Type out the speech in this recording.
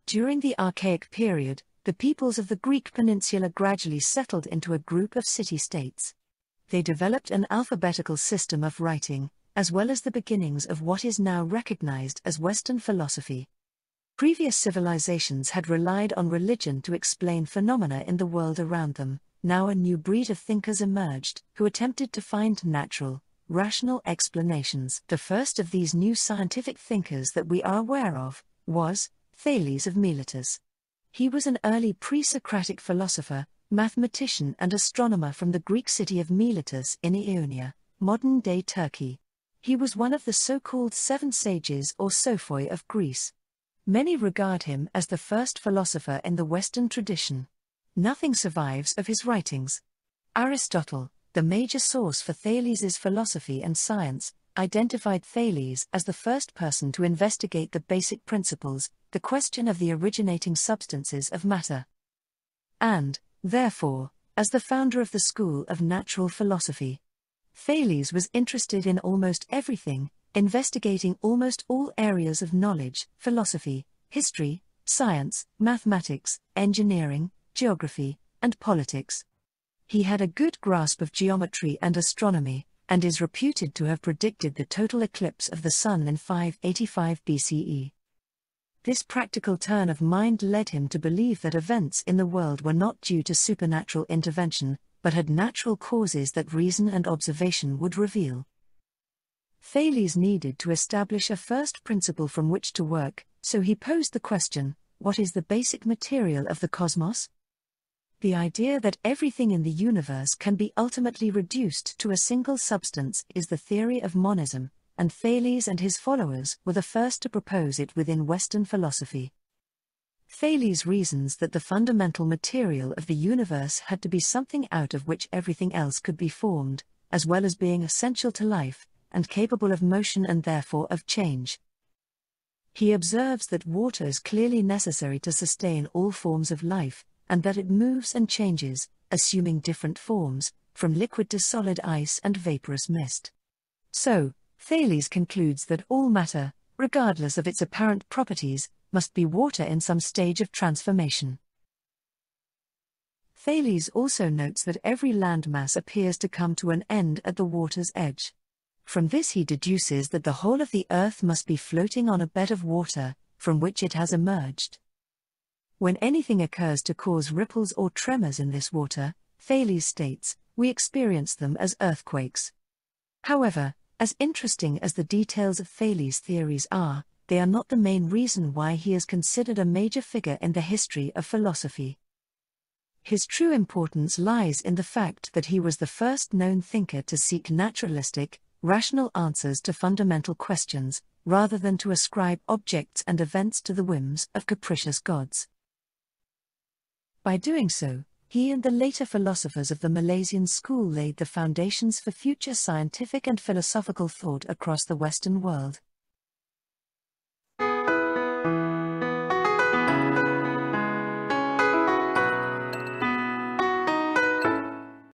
During the Archaic period, the peoples of the Greek peninsula gradually settled into a group of city-states. They developed an alphabetical system of writing, as well as the beginnings of what is now recognized as Western philosophy. Previous civilizations had relied on religion to explain phenomena in the world around them. Now a new breed of thinkers emerged, who attempted to find natural, rational explanations. The first of these new scientific thinkers that we are aware of was Thales of Miletus. He was an early pre-Socratic philosopher, mathematician and astronomer from the Greek city of Miletus in Ionia, modern-day Turkey. He was one of the so-called seven sages or Sophoi of Greece. Many regard him as the first philosopher in the Western tradition. Nothing survives of his writings. Aristotle, the major source for Thales' philosophy and science, identified Thales as the first person to investigate the basic principles, the question of the originating substances of matter. And, therefore, as the founder of the school of natural philosophy. Thales was interested in almost everything, investigating almost all areas of knowledge: philosophy, history, science, mathematics, engineering, geography, and politics. He had a good grasp of geometry and astronomy, and is reputed to have predicted the total eclipse of the sun in 585 BCE. This practical turn of mind led him to believe that events in the world were not due to supernatural intervention, but had natural causes that reason and observation would reveal. Thales needed to establish a first principle from which to work, so he posed the question: what is the basic material of the cosmos? The idea that everything in the universe can be ultimately reduced to a single substance is the theory of monism, and Thales and his followers were the first to propose it within Western philosophy. Thales reasons that the fundamental material of the universe had to be something out of which everything else could be formed, as well as being essential to life, and capable of motion and therefore of change. He observes that water is clearly necessary to sustain all forms of life, and that it moves and changes, assuming different forms, from liquid to solid ice and vaporous mist. So, Thales concludes that all matter, regardless of its apparent properties, must be water in some stage of transformation. Thales also notes that every landmass appears to come to an end at the water's edge. From this he deduces that the whole of the earth must be floating on a bed of water, from which it has emerged. When anything occurs to cause ripples or tremors in this water, Thales states, we experience them as earthquakes. However, as interesting as the details of Thales' theories are, they are not the main reason why he is considered a major figure in the history of philosophy. His true importance lies in the fact that he was the first known thinker to seek naturalistic, rational answers to fundamental questions, rather than to ascribe objects and events to the whims of capricious gods. By doing so, he and the later philosophers of the Milesian school laid the foundations for future scientific and philosophical thought across the Western world.